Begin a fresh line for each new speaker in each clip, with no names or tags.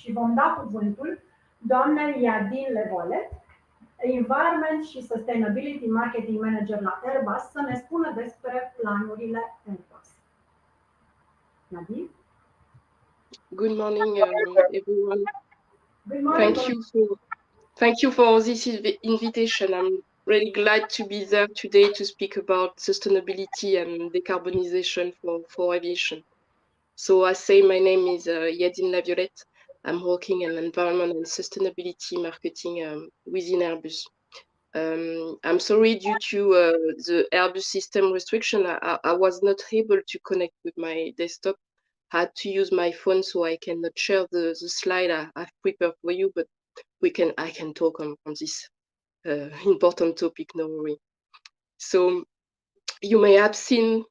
și vom da cuvântul doamnei Yadin Levolet, Environment și Sustainability Marketing Manager la Airbus, să ne spună despre planurile Airbus. Yadin?
Good morning, everyone.
Good morning.
Thank you for this invitation. I'm really glad to be there today to speak about sustainability and decarbonization for aviation. So I say my name is Yadin Laviolette. I'm working in environment and sustainability marketing within Airbus. I'm sorry, due to the Airbus system restriction, I was not able to connect with my desktop. I had to use my phone, so I cannot share the slide I've prepared for you, but I can talk on this important topic, no worry. So you may have seen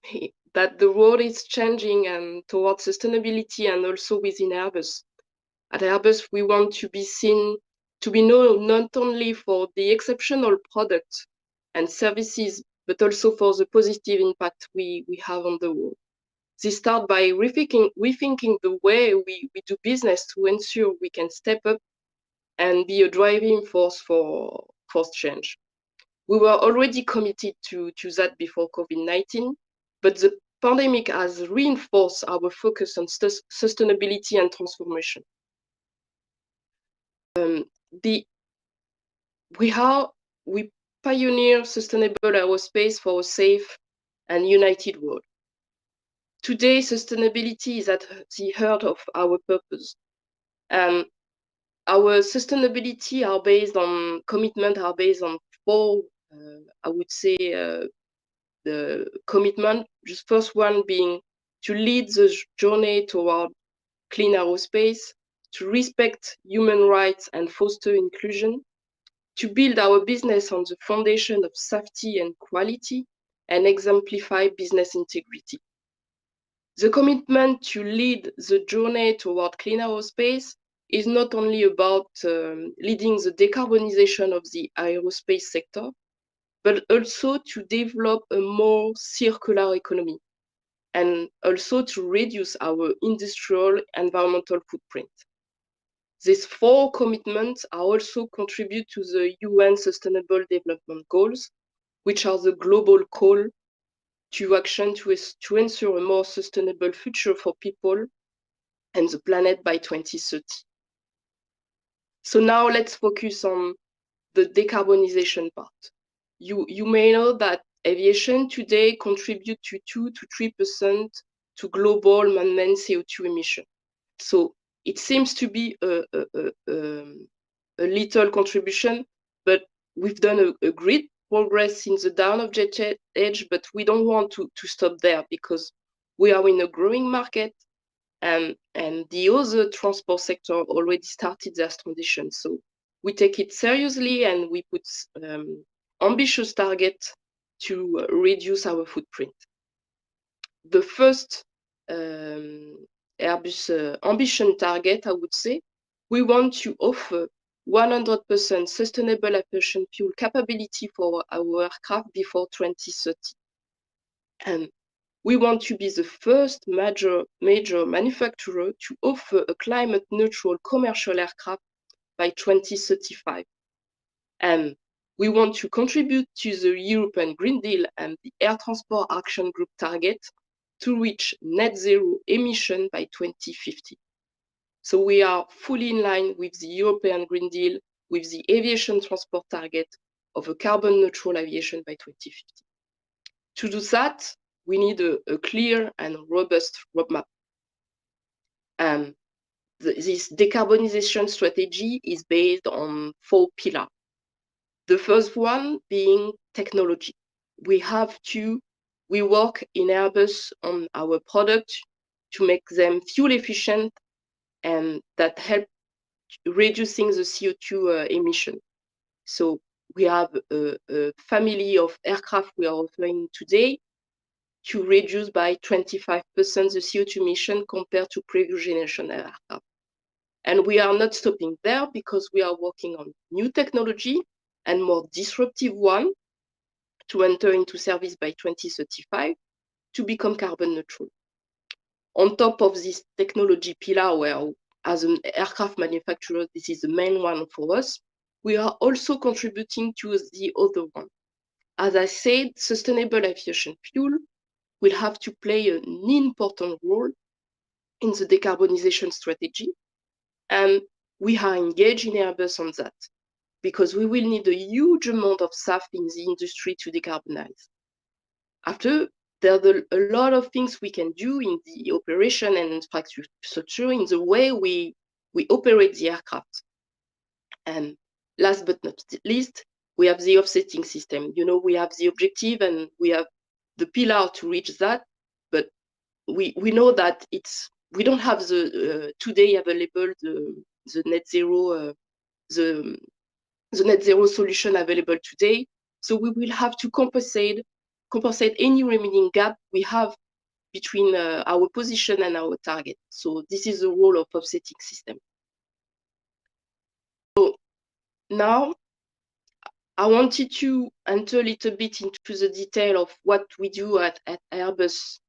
that the world is changing and towards sustainability, and also within Airbus. At Airbus, we want to be seen to be known not only for the exceptional products and services, but also for the positive impact we have on the world. This starts by rethinking the way we do business to ensure we can step up and be a driving force for change. We were already committed to that before COVID-19, but the pandemic has reinforced our focus on sustainability and transformation. We pioneer sustainable aerospace for a safe and united world. Today, sustainability is at the heart of our purpose. Our sustainability commitment are based on four, I would say, the commitment. Just first one being to lead the journey toward clean aerospace, to respect human rights and foster inclusion, to build our business on the foundation of safety and quality, and exemplify business integrity. The commitment to lead the journey toward clean aerospace is not only about leading the decarbonization of the aerospace sector, but also to develop a more circular economy and also to reduce our industrial environmental footprint. These four commitments are also contribute to the UN Sustainable Development Goals, which are the global call to action to ensure a more sustainable future for people and the planet by 2030. So now let's focus on the decarbonization part. You may know that aviation today contributes to 2 to 3% to global man-made CO2 emission. So it seems to be a little contribution, but we've done a great progress since the dawn of jet age, but we don't want to stop there because we are in a growing market and the other transport sector already started their transition. So we take it seriously and we put ambitious targets to reduce our footprint. The first Airbus ambition target, I would say, we want to offer 100% sustainable aviation fuel capability for our aircraft before 2030. And we want to be the first major manufacturer to offer a climate neutral commercial aircraft by 2035. And we want to contribute to the European Green Deal and the Air Transport Action Group target to reach net zero emission by 2050. So we are fully in line with the European Green Deal, with the aviation transport target of a carbon neutral aviation by 2050. To do that, we need a clear and robust roadmap. This decarbonization strategy is based on 4 pillars. The first one being technology. We work in Airbus on our products to make them fuel efficient and that help reducing the CO2 emission. So we have a family of aircraft we are offering today to reduce by 25% the CO2 emission compared to previous generation aircraft. And we are not stopping there because we are working on new technology and more disruptive one to enter into service by 2035 to become carbon neutral. On top of this technology pillar where as an aircraft manufacturer, this is the main one for us. We are also contributing to the other one. As I said, sustainable aviation fuel will have to play an important role in the decarbonization strategy. And we are engaged in Airbus on that because we will need a huge amount of SAF in the industry to decarbonize. After, there are a lot of things we can do in the operation and infrastructure in the way we operate the aircraft. And last but not least, we have the offsetting system. You know, we have the objective and we have the pillar to reach that, but we know that we don't have the today available the net zero the net zero solution available today. So we will have to compensate any remaining gap we have between our position and our target. So this is the role of offsetting system. So now I wanted to enter a little bit into the detail of what we do at Airbus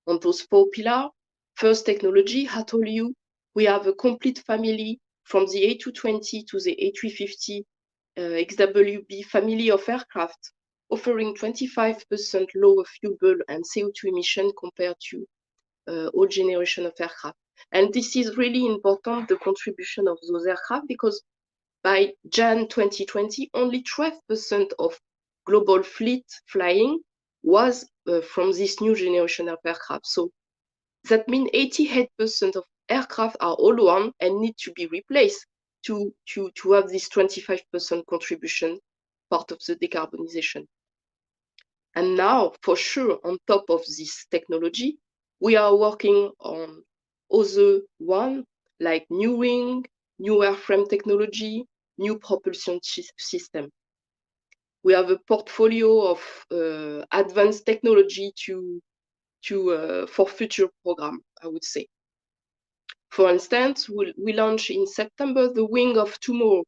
on those 4 pillars. First, technology. I told you we have a complete family from the A220 to the A350 XWB family of aircraft, offering 25% lower fuel burn and CO2 emission compared to old generation of aircraft. And this is really important, the contribution of those aircraft, because by Jan 2020, only 12% of global fleet flying was from this new generation of aircraft. So that means 88% of aircraft are old one and need to be replaced to have this 25% contribution part of the decarbonization. And now, for sure, on top of this technology, we are working on other one, like new wing, new airframe technology, new propulsion system. We have a portfolio of advanced technology for future program, I would say. For instance, we launch in September the Wing of Tomorrow,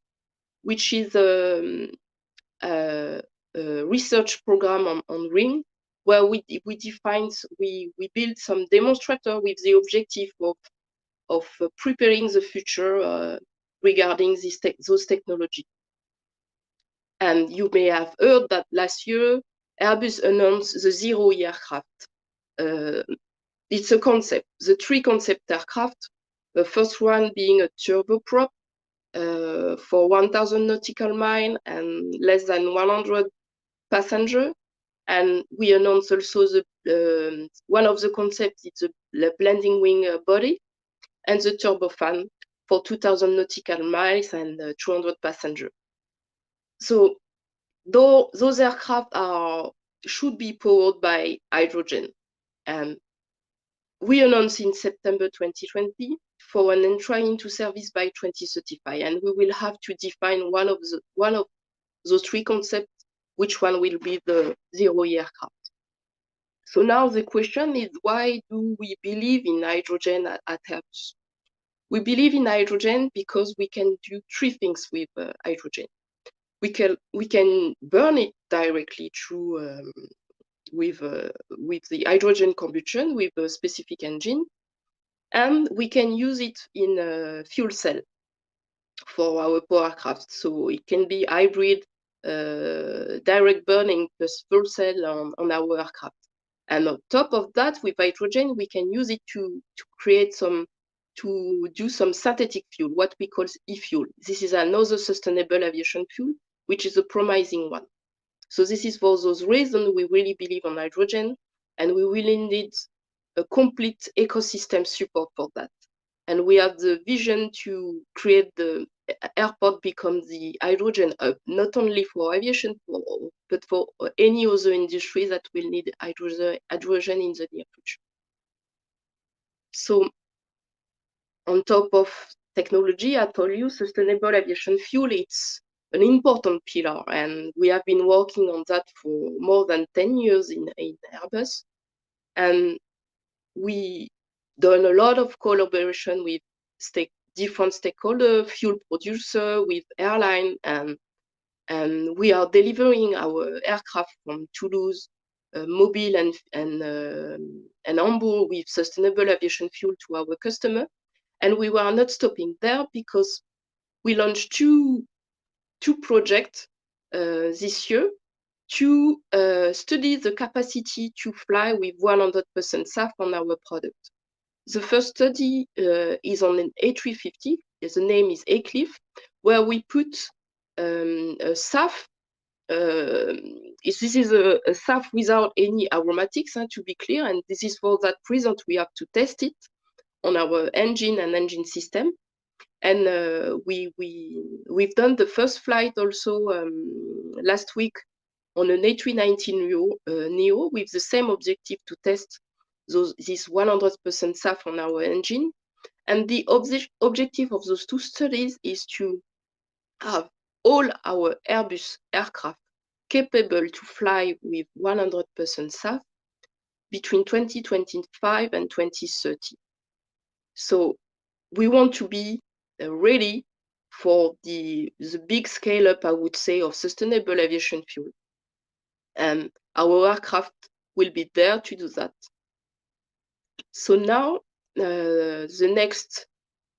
which is a research program on wing, where we build some demonstrator with the objective of preparing the future regarding those technology. And you may have heard that last year Airbus announced the zero aircraft. It's a concept, the 3 concept aircraft. The first one being a turboprop for 1,000 nautical miles and less than 100 passengers. And we announced also the one of the concepts is the blending wing body and the turbofan for 2,000 nautical miles and 200 passengers. So those aircraft should be powered by hydrogen. And we announced in September 2020 for an entry into service by 2035, and we will have to define one of those 3 concepts, which one will be the zero aircraft. So now the question is, why do we believe in hydrogen at Airbus? We believe in hydrogen because we can do 3 things with hydrogen. We can burn it directly through with the hydrogen combustion with a specific engine, and we can use it in a fuel cell for our power craft. So it can be hybrid, direct burning plus fuel cell on our aircraft. And on top of that, with hydrogen, we can use it to do some synthetic fuel, what we call e-fuel. This is another sustainable aviation fuel, which is a promising one. So this is for those reasons we really believe on hydrogen, and we really need a complete ecosystem support for that. And we have the vision to create the airport become the hydrogen hub, not only for aviation, but for any other industry that will need hydrogen in the near future. So on top of technology, I told you sustainable aviation fuel, it's an important pillar, and we have been working on that for more than 10 years in Airbus. And we done a lot of collaboration with different stakeholder, fuel producer, with airline, and we are delivering our aircraft from Toulouse, Mobile, and Hamburg with sustainable aviation fuel to our customer. And we were not stopping there because we launched two projects this year to study the capacity to fly with 100% SAF on our product. The first study is on an A350. The name is A-Cliff, where we put a SAF. This is a SAF without any aromatics, to be clear, and this is for that reason we have to test it on our engine and engine system. And we've done the first flight also last week on an A319 Neo with the same objective to test this 100% SAF on our engine. And the objective of those two studies is to have all our Airbus aircraft capable to fly with 100% SAF between 2025 and 2030. So we want to be ready for the big scale up, I would say, of sustainable aviation fuel. And our aircraft will be there to do that. So now the next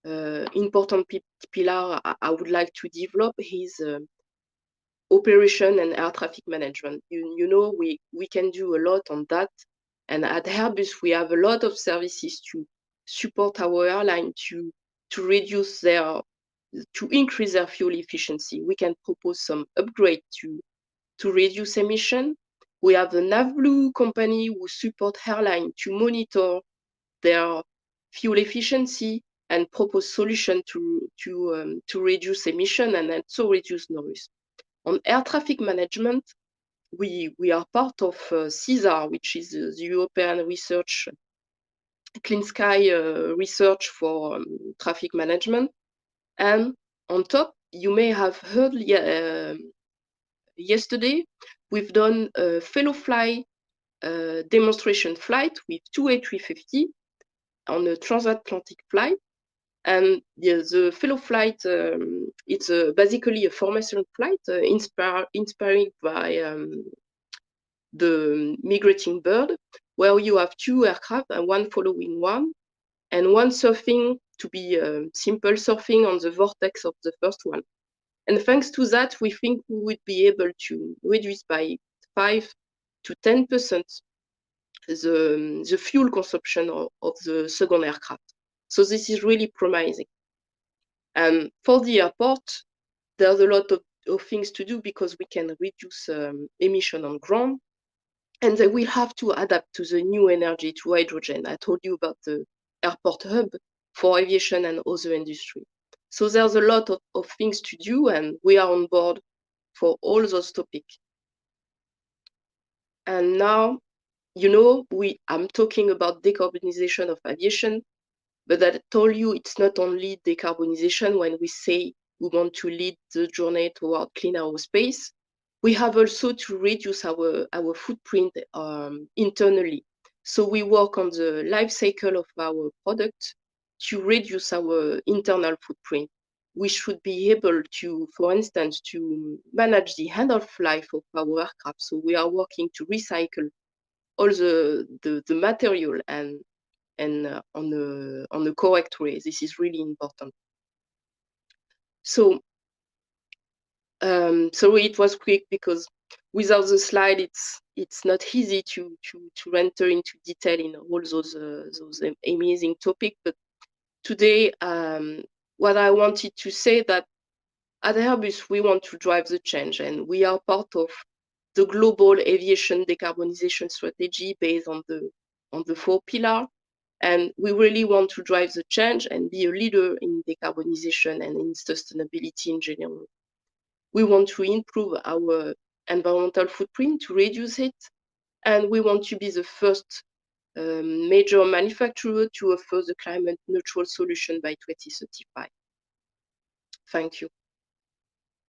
important pillar I would like to develop is operation and air traffic management. You know, we can do a lot on that. And at Airbus, we have a lot of services to support our airline to reduce to increase their fuel efficiency. We can propose some upgrade to reduce emission. We have the NavBlue company who support airline to monitor their fuel efficiency and propose solution to reduce emission and also reduce noise. On air traffic management, we are part of CESAR, which is the European research, Clean Sky research for traffic management. And on top, you may have heard yesterday, we've done a fellow fly demonstration flight with two A350 on a transatlantic flight. And the fellow flight, it's basically a formation flight inspired by the migrating bird, where you have two aircraft and one following one, and one surfing to be simple surfing on the vortex of the first one. And thanks to that, we think we would be able to reduce by 5 to 10% the fuel consumption of the second aircraft. So this is really promising. And for the airport, there's a lot of things to do because we can reduce emission on ground, and they will have to adapt to the new energy, to hydrogen. I told you about the airport hub for aviation and other industry. So there's a lot of things to do, and we are on board for all those topics. And now, you know, I'm talking about decarbonization of aviation, but I told you it's not only decarbonization when we say we want to lead the journey toward clean aerospace. We have also to reduce our footprint internally. So we work on the life cycle of our product to reduce our internal footprint. We should be able to, for instance, to manage the end of life of our aircraft. So we are working to recycle all the material and on the correct way. This is really important. So sorry, it was quick because without the slide, it's not easy to enter into detail in all those amazing topics. But today, what I wanted to say that at Airbus we want to drive the change, and we are part of the global aviation decarbonization strategy based on the 4 pillars. And we really want to drive the change and be a leader in decarbonization and in sustainability in general. We want to improve our environmental footprint, to reduce it, and we want to be the first major manufacturer to offer the climate neutral solution by 2035. Thank you.